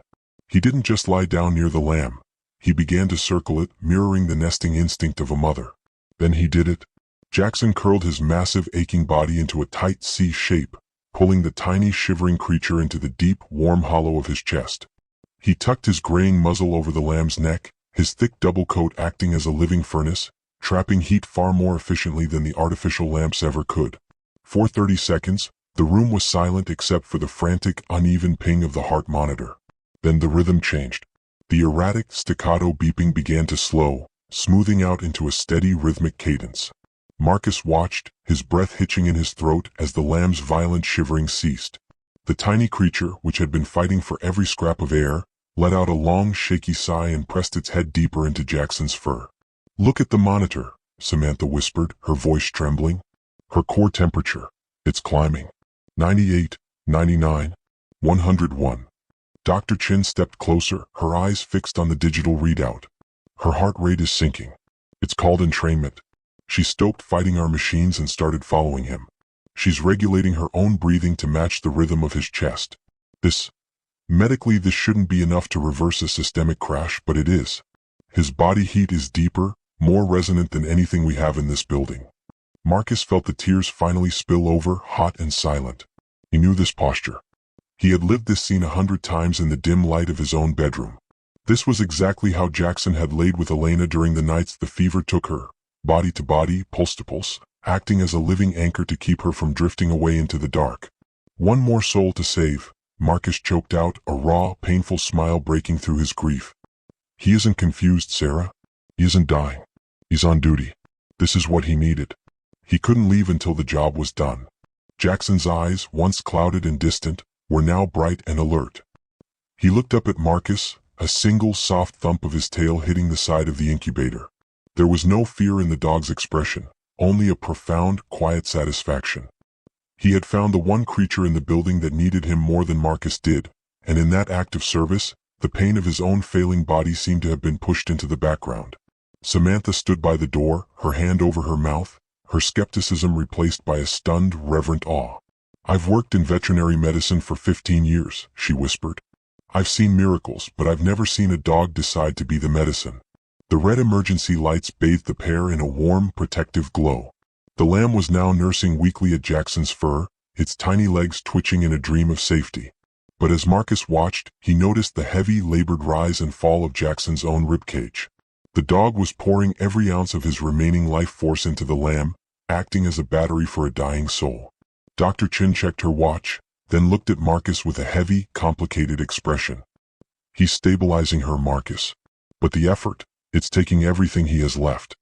He didn't just lie down near the lamb. He began to circle it, mirroring the nesting instinct of a mother. Then he did it. Jackson curled his massive, aching body into a tight C shape, pulling the tiny, shivering creature into the deep, warm hollow of his chest. He tucked his graying muzzle over the lamb's neck, his thick double coat acting as a living furnace, trapping heat far more efficiently than the artificial lamps ever could. For 30 seconds, the room was silent except for the frantic, uneven ping of the heart monitor. Then the rhythm changed. The erratic, staccato beeping began to slow, smoothing out into a steady, rhythmic cadence. Marcus watched, his breath hitching in his throat as the lamb's violent shivering ceased. The tiny creature, which had been fighting for every scrap of air, let out a long, shaky sigh and pressed its head deeper into Jackson's fur. "Look at the monitor," Samantha whispered, her voice trembling. "Her core temperature. It's climbing. 98, 99, 101. Dr. Chen stepped closer, her eyes fixed on the digital readout. "Her heart rate is sinking. It's called entrainment. She stopped fighting our machines and started following him. She's regulating her own breathing to match the rhythm of his chest. Medically this shouldn't be enough to reverse a systemic crash, but it is. His body heat is deeper, more resonant than anything we have in this building." Marcus felt the tears finally spill over, hot and silent. He knew this posture. He had lived this scene 100 times in the dim light of his own bedroom. This was exactly how Jackson had laid with Elena during the nights the fever took her, body to body, pulse to pulse, acting as a living anchor to keep her from drifting away into the dark. "One more soul to save," Marcus choked out, a raw, painful smile breaking through his grief. "He isn't confused, Sarah. He isn't dying. He's on duty. This is what he needed. He couldn't leave until the job was done." Jackson's eyes, once clouded and distant, were now bright and alert. He looked up at Marcus, a single soft thump of his tail hitting the side of the incubator. There was no fear in the dog's expression, only a profound, quiet satisfaction. He had found the one creature in the building that needed him more than Marcus did, and in that act of service, the pain of his own failing body seemed to have been pushed into the background. Samantha stood by the door, her hand over her mouth, her skepticism replaced by a stunned, reverent awe. "I've worked in veterinary medicine for 15 years, she whispered. "I've seen miracles, but I've never seen a dog decide to be the medicine." The red emergency lights bathed the pair in a warm, protective glow. The lamb was now nursing weakly at Jackson's fur, its tiny legs twitching in a dream of safety. But as Marcus watched, he noticed the heavy, labored rise and fall of Jackson's own ribcage. The dog was pouring every ounce of his remaining life force into the lamb, acting as a battery for a dying soul. Dr. Chen checked her watch, then looked at Marcus with a heavy, complicated expression. "He's stabilizing her, Marcus. But the effort, it's taking everything he has left.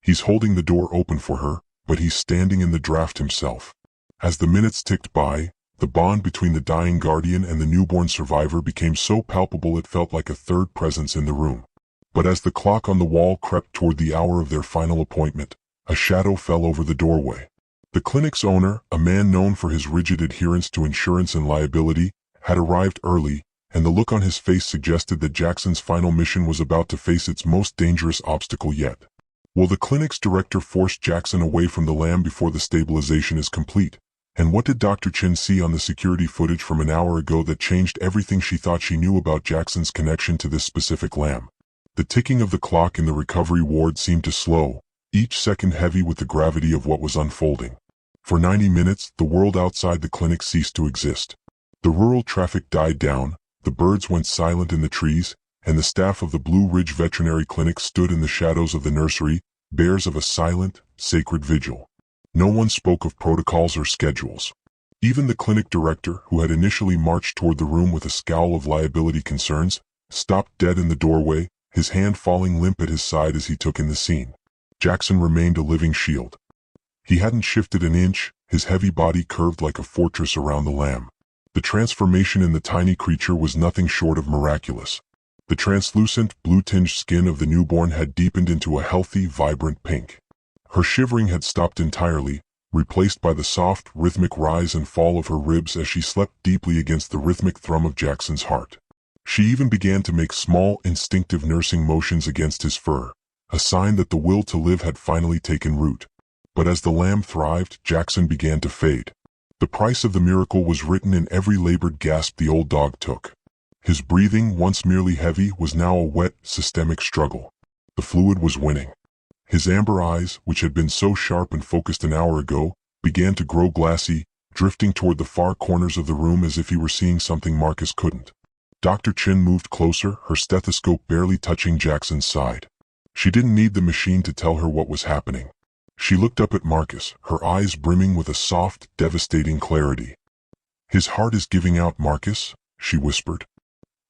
He's holding the door open for her, but he's standing in the draft himself." As the minutes ticked by, the bond between the dying guardian and the newborn survivor became so palpable it felt like a third presence in the room. But as the clock on the wall crept toward the hour of their final appointment, a shadow fell over the doorway. The clinic's owner, a man known for his rigid adherence to insurance and liability, had arrived early, and the look on his face suggested that Jackson's final mission was about to face its most dangerous obstacle yet. Will the clinic's director force Jackson away from the lamb before the stabilization is complete? And what did Dr. Chin see on the security footage from an hour ago that changed everything she thought she knew about Jackson's connection to this specific lamb? The ticking of the clock in the recovery ward seemed to slow, each second heavy with the gravity of what was unfolding. For 90 minutes, the world outside the clinic ceased to exist. The rural traffic died down, the birds went silent in the trees, and the staff of the Blue Ridge Veterinary Clinic stood in the shadows of the nursery, bearers of a silent, sacred vigil. No one spoke of protocols or schedules. Even the clinic director, who had initially marched toward the room with a scowl of liability concerns, stopped dead in the doorway, his hand falling limp at his side as he took in the scene. Jackson remained a living shield. He hadn't shifted an inch, his heavy body curved like a fortress around the lamb. The transformation in the tiny creature was nothing short of miraculous. The translucent, blue-tinged skin of the newborn had deepened into a healthy, vibrant pink. Her shivering had stopped entirely, replaced by the soft, rhythmic rise and fall of her ribs as she slept deeply against the rhythmic thrum of Jackson's heart. She even began to make small, instinctive nursing motions against his fur, a sign that the will to live had finally taken root. But as the lamb thrived, Jackson began to fade. The price of the miracle was written in every labored gasp the old dog took. His breathing, once merely heavy, was now a wet, systemic struggle. The fluid was winning. His amber eyes, which had been so sharp and focused an hour ago, began to grow glassy, drifting toward the far corners of the room as if he were seeing something Marcus couldn't. Dr. Chin moved closer, her stethoscope barely touching Jackson's side. She didn't need the machine to tell her what was happening. She looked up at Marcus, her eyes brimming with a soft, devastating clarity. "His heart is giving out, Marcus," she whispered.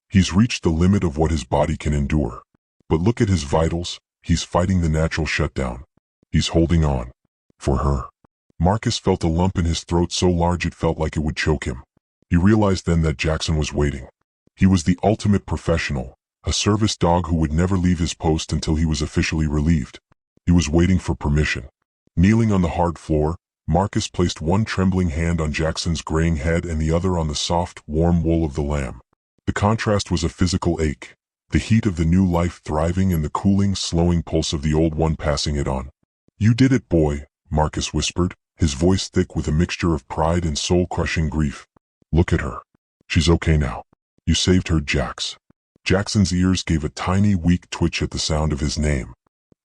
"He's reached the limit of what his body can endure. But look at his vitals, he's fighting the natural shutdown. He's holding on. For her." Marcus felt a lump in his throat so large it felt like it would choke him. He realized then that Jackson was waiting. He was the ultimate professional, a service dog who would never leave his post until he was officially relieved. He was waiting for permission. Kneeling on the hard floor, Marcus placed one trembling hand on Jackson's graying head and the other on the soft, warm wool of the lamb. The contrast was a physical ache, the heat of the new life thriving and the cooling, slowing pulse of the old one passing it on. "You did it, boy," Marcus whispered, his voice thick with a mixture of pride and soul-crushing grief. "Look at her. She's okay now. You saved her, Jax." Jackson's ears gave a tiny, weak twitch at the sound of his name.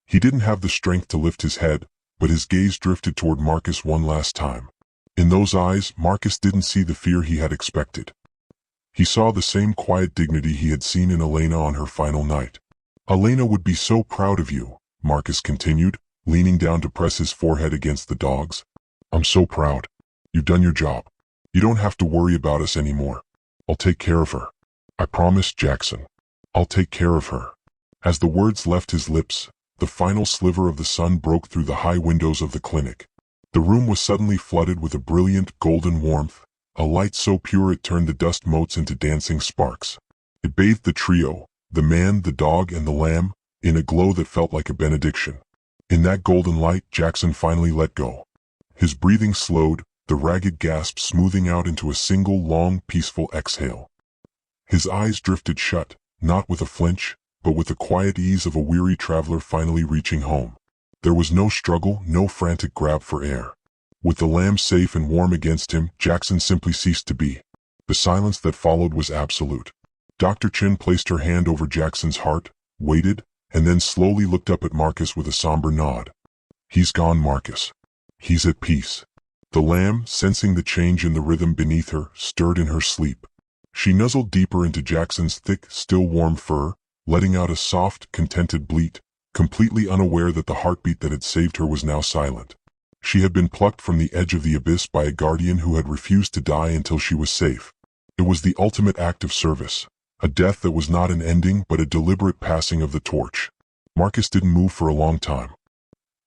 He didn't have the strength to lift his head, but his gaze drifted toward Marcus one last time. In those eyes, Marcus didn't see the fear he had expected. He saw the same quiet dignity he had seen in Elena on her final night. "Elena would be so proud of you," Marcus continued, leaning down to press his forehead against the dog's. "I'm so proud. You've done your job. You don't have to worry about us anymore. I'll take care of her. I promise, Jackson. I'll take care of her." As the words left his lips, the final sliver of the sun broke through the high windows of the clinic. The room was suddenly flooded with a brilliant, golden warmth, a light so pure it turned the dust motes into dancing sparks. It bathed the trio, the man, the dog, and the lamb, in a glow that felt like a benediction. In that golden light, Jackson finally let go. His breathing slowed, the ragged gasp smoothing out into a single long, peaceful exhale. His eyes drifted shut, not with a flinch, but with the quiet ease of a weary traveler finally reaching home. There was no struggle, no frantic grab for air. With the lamb safe and warm against him, Jackson simply ceased to be. The silence that followed was absolute. Dr. Chin placed her hand over Jackson's heart, waited, and then slowly looked up at Marcus with a somber nod. "He's gone, Marcus. He's at peace." The lamb, sensing the change in the rhythm beneath her, stirred in her sleep. She nuzzled deeper into Jackson's thick, still warm fur, letting out a soft, contented bleat, completely unaware that the heartbeat that had saved her was now silent. She had been plucked from the edge of the abyss by a guardian who had refused to die until she was safe. It was the ultimate act of service, a death that was not an ending but a deliberate passing of the torch. Marcus didn't move for a long time.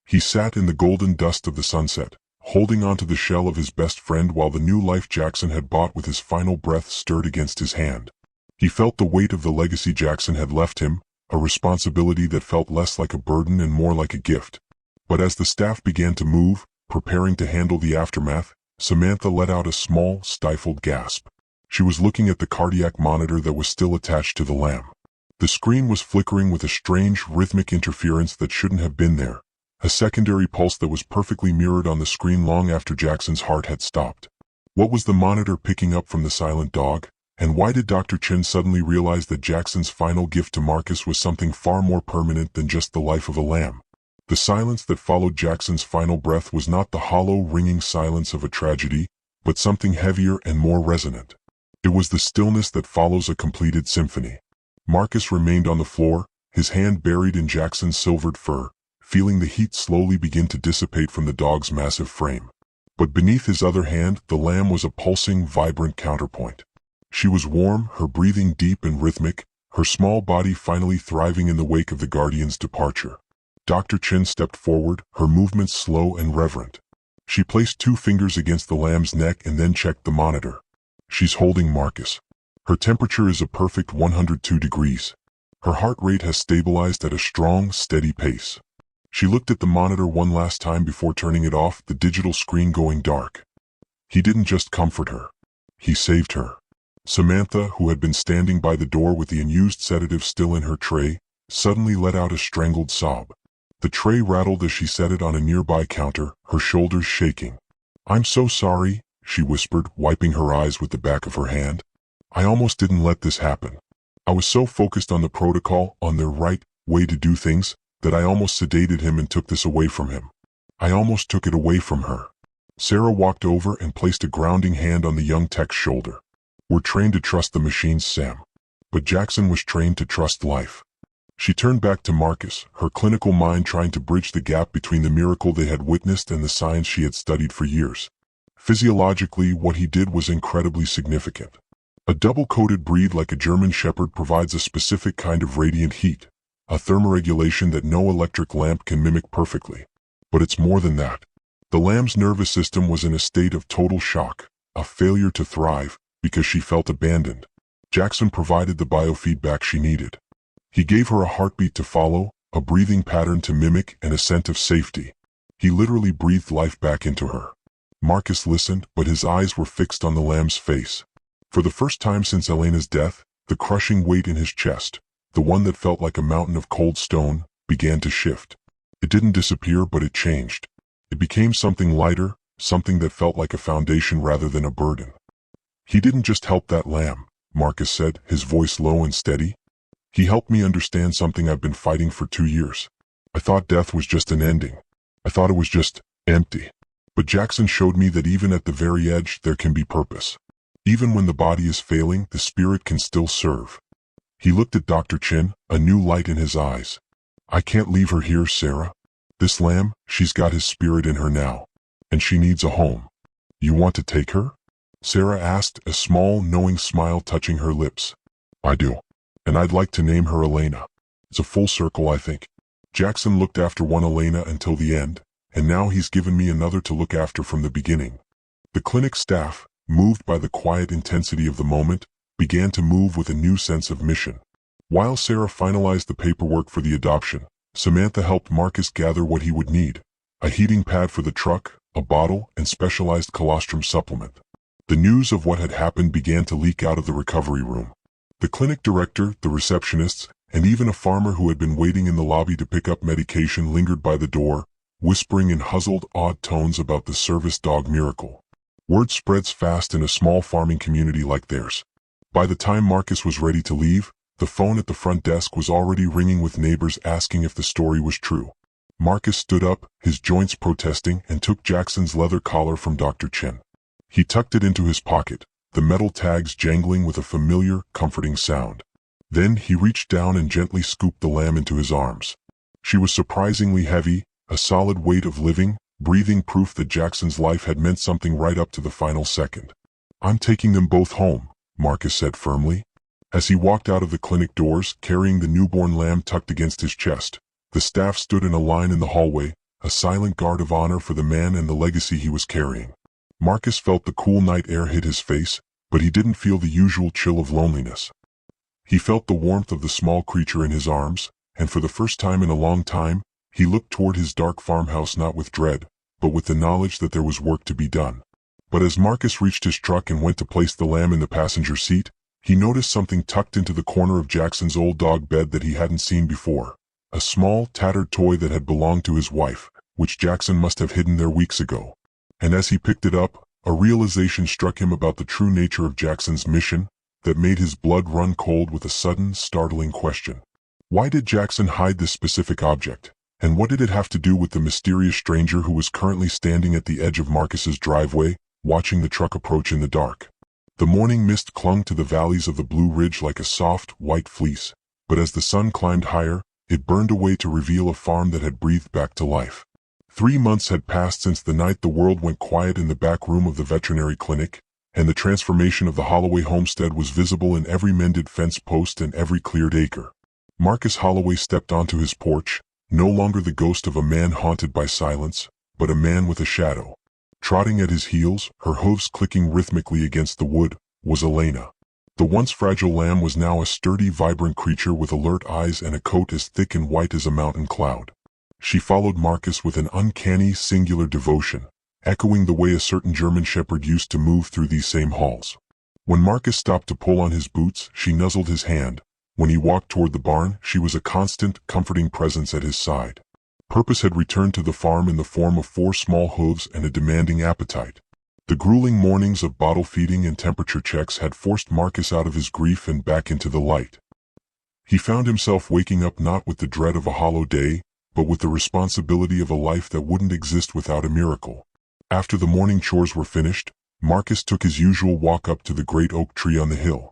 He sat in the golden dust of the sunset, holding onto the shell of his best friend while the new life Jackson had bought with his final breath stirred against his hand. He felt the weight of the legacy Jackson had left him, a responsibility that felt less like a burden and more like a gift. But as the staff began to move, preparing to handle the aftermath, Samantha let out a small, stifled gasp. She was looking at the cardiac monitor that was still attached to the lamb. The screen was flickering with a strange, rhythmic interference that shouldn't have been there, a secondary pulse that was perfectly mirrored on the screen long after Jackson's heart had stopped. What was the monitor picking up from the silent dog? And why did Dr. Chen suddenly realize that Jackson's final gift to Marcus was something far more permanent than just the life of a lamb? The silence that followed Jackson's final breath was not the hollow, ringing silence of a tragedy, but something heavier and more resonant. It was the stillness that follows a completed symphony. Marcus remained on the floor, his hand buried in Jackson's silvered fur, feeling the heat slowly begin to dissipate from the dog's massive frame. But beneath his other hand, the lamb was a pulsing, vibrant counterpoint. She was warm, her breathing deep and rhythmic, her small body finally thriving in the wake of the guardian's departure. Dr. Chen stepped forward, her movements slow and reverent. She placed 2 fingers against the lamb's neck and then checked the monitor. She's holding Marcus. Her temperature is a perfect 102 degrees. Her heart rate has stabilized at a strong, steady pace. She looked at the monitor one last time before turning it off, the digital screen going dark. He didn't just comfort her. He saved her. Samantha, who had been standing by the door with the unused sedative still in her tray, suddenly let out a strangled sob. The tray rattled as she set it on a nearby counter, her shoulders shaking. "I'm so sorry," she whispered, wiping her eyes with the back of her hand. "I almost didn't let this happen. I was so focused on the protocol, on their right way to do things, that I almost sedated him and took this away from him. I almost took it away from her." Sarah walked over and placed a grounding hand on the young tech's shoulder. "We're trained to trust the machines, Sam. But Jackson was trained to trust life." She turned back to Marcus, her clinical mind trying to bridge the gap between the miracle they had witnessed and the science she had studied for years. Physiologically, what he did was incredibly significant. A double-coated breed like a German Shepherd provides a specific kind of radiant heat, a thermoregulation that no electric lamp can mimic perfectly. But it's more than that. The lamb's nervous system was in a state of total shock, a failure to thrive, because she felt abandoned. Jackson provided the biofeedback she needed. He gave her a heartbeat to follow, a breathing pattern to mimic, and a scent of safety. He literally breathed life back into her. Marcus listened, but his eyes were fixed on the lamb's face. For the first time since Elena's death, the crushing weight in his chest, the one that felt like a mountain of cold stone, began to shift. It didn't disappear, but it changed. It became something lighter, something that felt like a foundation rather than a burden. "He didn't just help that lamb," Marcus said, his voice low and steady. "He helped me understand something I've been fighting for 2 years. I thought death was just an ending. I thought it was just empty. But Jackson showed me that even at the very edge, there can be purpose. Even when the body is failing, the spirit can still serve." He looked at Dr. Chen, a new light in his eyes. "I can't leave her here, Sarah. This lamb, she's got his spirit in her now. And she needs a home. You want to take her?" Sarah asked, a small, knowing smile touching her lips. "I do. And I'd like to name her Elena. It's a full circle, I think. Jackson looked after one Elena until the end, and now he's given me another to look after from the beginning." The clinic staff, moved by the quiet intensity of the moment, began to move with a new sense of mission. While Sarah finalized the paperwork for the adoption, Samantha helped Marcus gather what he would need: a heating pad for the truck, a bottle, and specialized colostrum supplement. The news of what had happened began to leak out of the recovery room. The clinic director, the receptionists, and even a farmer who had been waiting in the lobby to pick up medication lingered by the door, whispering in puzzled, odd tones about the service dog miracle. Word spreads fast in a small farming community like theirs. By the time Marcus was ready to leave, the phone at the front desk was already ringing with neighbors asking if the story was true. Marcus stood up, his joints protesting, and took Jackson's leather collar from Dr. Chen. He tucked it into his pocket, the metal tags jangling with a familiar, comforting sound. Then he reached down and gently scooped the lamb into his arms. She was surprisingly heavy, a solid weight of living, breathing proof that Jackson's life had meant something right up to the final second. "I'm taking them both home," Marcus said firmly. As he walked out of the clinic doors, carrying the newborn lamb tucked against his chest, the staff stood in a line in the hallway, a silent guard of honor for the man and the legacy he was carrying. Marcus felt the cool night air hit his face, but he didn't feel the usual chill of loneliness. He felt the warmth of the small creature in his arms, and for the first time in a long time, he looked toward his dark farmhouse not with dread, but with the knowledge that there was work to be done. But as Marcus reached his truck and went to place the lamb in the passenger seat, he noticed something tucked into the corner of Jackson's old dog bed that he hadn't seen before. A small, tattered toy that had belonged to his wife, which Jackson must have hidden there weeks ago. And as he picked it up, a realization struck him about the true nature of Jackson's mission that made his blood run cold with a sudden, startling question. Why did Jackson hide this specific object? And what did it have to do with the mysterious stranger who was currently standing at the edge of Marcus's driveway, watching the truck approach in the dark? The morning mist clung to the valleys of the Blue Ridge like a soft, white fleece, but as the sun climbed higher, it burned away to reveal a farm that had breathed back to life. 3 months had passed since the night the world went quiet in the back room of the veterinary clinic, and the transformation of the Holloway homestead was visible in every mended fence post and every cleared acre. Marcus Holloway stepped onto his porch, no longer the ghost of a man haunted by silence, but a man with a shadow. Trotting at his heels, her hooves clicking rhythmically against the wood, was Elena. The once fragile lamb was now a sturdy, vibrant creature with alert eyes and a coat as thick and white as a mountain cloud. She followed Marcus with an uncanny, singular devotion, echoing the way a certain German shepherd used to move through these same halls. When Marcus stopped to pull on his boots, she nuzzled his hand. When he walked toward the barn, she was a constant, comforting presence at his side. Purpose had returned to the farm in the form of 4 small hooves and a demanding appetite. The grueling mornings of bottle feeding and temperature checks had forced Marcus out of his grief and back into the light. He found himself waking up not with the dread of a hollow day, but with the responsibility of a life that wouldn't exist without a miracle. After the morning chores were finished, Marcus took his usual walk up to the great oak tree on the hill.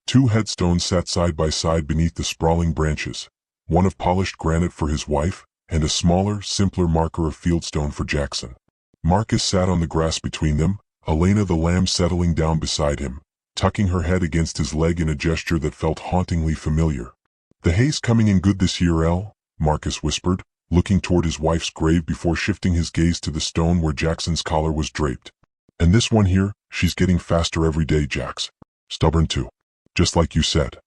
2 headstones sat side by side beneath the sprawling branches, one of polished granite for his wife, and a smaller, simpler marker of fieldstone for Jackson. Marcus sat on the grass between them, Elena the lamb settling down beside him, tucking her head against his leg in a gesture that felt hauntingly familiar. "The hay's coming in good this year, El," Marcus whispered, looking toward his wife's grave before shifting his gaze to the stone where Jackson's collar was draped. "And this one here, she's getting faster every day, Jax. Stubborn too. Just like you said."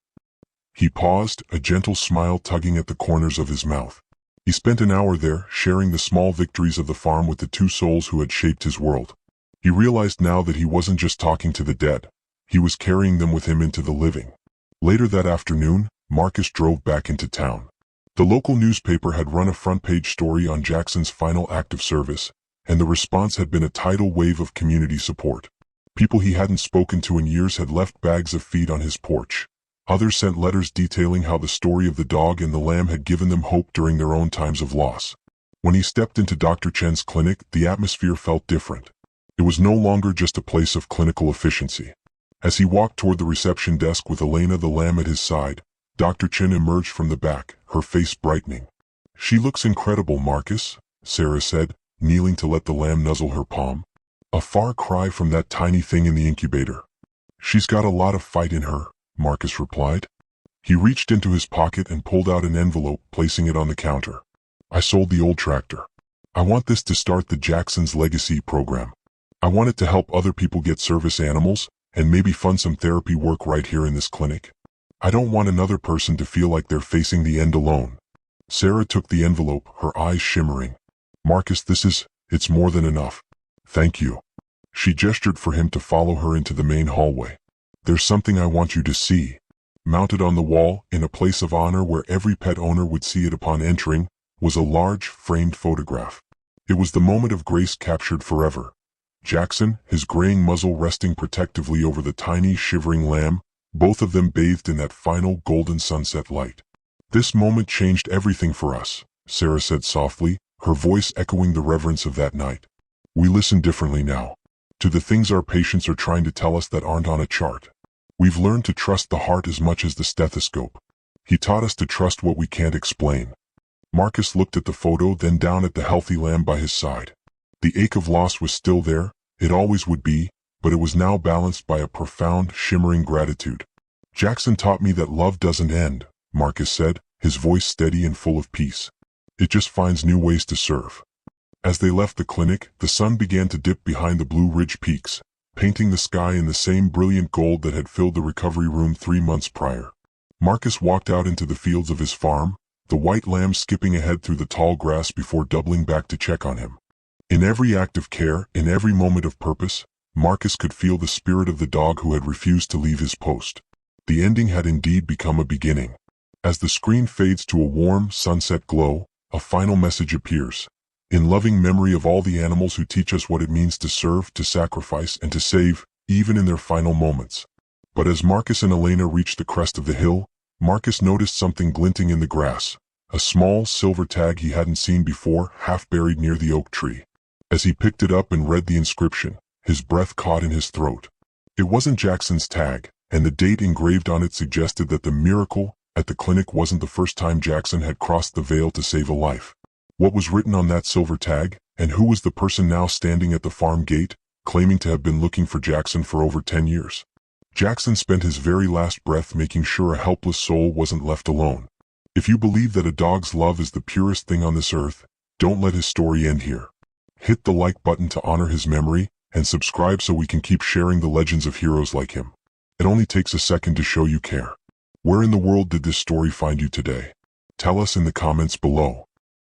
He paused, a gentle smile tugging at the corners of his mouth. He spent an hour there, sharing the small victories of the farm with the 2 souls who had shaped his world. He realized now that he wasn't just talking to the dead. He was carrying them with him into the living. Later that afternoon, Marcus drove back into town. The local newspaper had run a front-page story on Jackson's final act of service, and the response had been a tidal wave of community support. People he hadn't spoken to in years had left bags of feed on his porch. Others sent letters detailing how the story of the dog and the lamb had given them hope during their own times of loss. When he stepped into Dr. Chen's clinic, the atmosphere felt different. It was no longer just a place of clinical efficiency. As he walked toward the reception desk with Elena the lamb at his side, Dr. Chen emerged from the back, her face brightening. "She looks incredible, Marcus," Sarah said, kneeling to let the lamb nuzzle her palm. A far cry from that tiny thing in the incubator. "She's got a lot of fight in her," Marcus replied. He reached into his pocket and pulled out an envelope, placing it on the counter. "I sold the old tractor. I want this to start the Jackson's Legacy program. I want it to help other people get service animals, and maybe fund some therapy work right here in this clinic. I don't want another person to feel like they're facing the end alone." Sarah took the envelope, her eyes shimmering. "Marcus, it's more than enough. Thank you." She gestured for him to follow her into the main hallway. "There's something I want you to see." Mounted on the wall, in a place of honor where every pet owner would see it upon entering, was a large, framed photograph. It was the moment of grace captured forever. Jackson, his graying muzzle resting protectively over the tiny, shivering lamb, both of them bathed in that final golden sunset light. "This moment changed everything for us," Sarah said softly, her voice echoing the reverence of that night. "We listen differently now. To the things our patients are trying to tell us that aren't on a chart. We've learned to trust the heart as much as the stethoscope. He taught us to trust what we can't explain." Marcus looked at the photo, then down at the healthy lamb by his side. The ache of loss was still there, it always would be, but it was now balanced by a profound, shimmering gratitude. "Jackson taught me that love doesn't end," Marcus said, his voice steady and full of peace. "It just finds new ways to serve." As they left the clinic, the sun began to dip behind the Blue Ridge peaks, painting the sky in the same brilliant gold that had filled the recovery room 3 months prior. Marcus walked out into the fields of his farm, the white lamb skipping ahead through the tall grass before doubling back to check on him. In every act of care, in every moment of purpose, Marcus could feel the spirit of the dog who had refused to leave his post. The ending had indeed become a beginning. As the screen fades to a warm, sunset glow, a final message appears. In loving memory of all the animals who teach us what it means to serve, to sacrifice, and to save, even in their final moments. But as Marcus and Elena reached the crest of the hill, Marcus noticed something glinting in the grass. A small, silver tag he hadn't seen before, half buried near the oak tree. As he picked it up and read the inscription, his breath caught in his throat. It wasn't Jackson's tag, and the date engraved on it suggested that the miracle at the clinic wasn't the first time Jackson had crossed the veil to save a life. What was written on that silver tag, and who was the person now standing at the farm gate, claiming to have been looking for Jackson for over 10 years? Jackson spent his very last breath making sure a helpless soul wasn't left alone. If you believe that a dog's love is the purest thing on this earth, don't let his story end here. Hit the like button to honor his memory, and subscribe so we can keep sharing the legends of heroes like him. It only takes a second to show you care. Where in the world did this story find you today? Tell us in the comments below.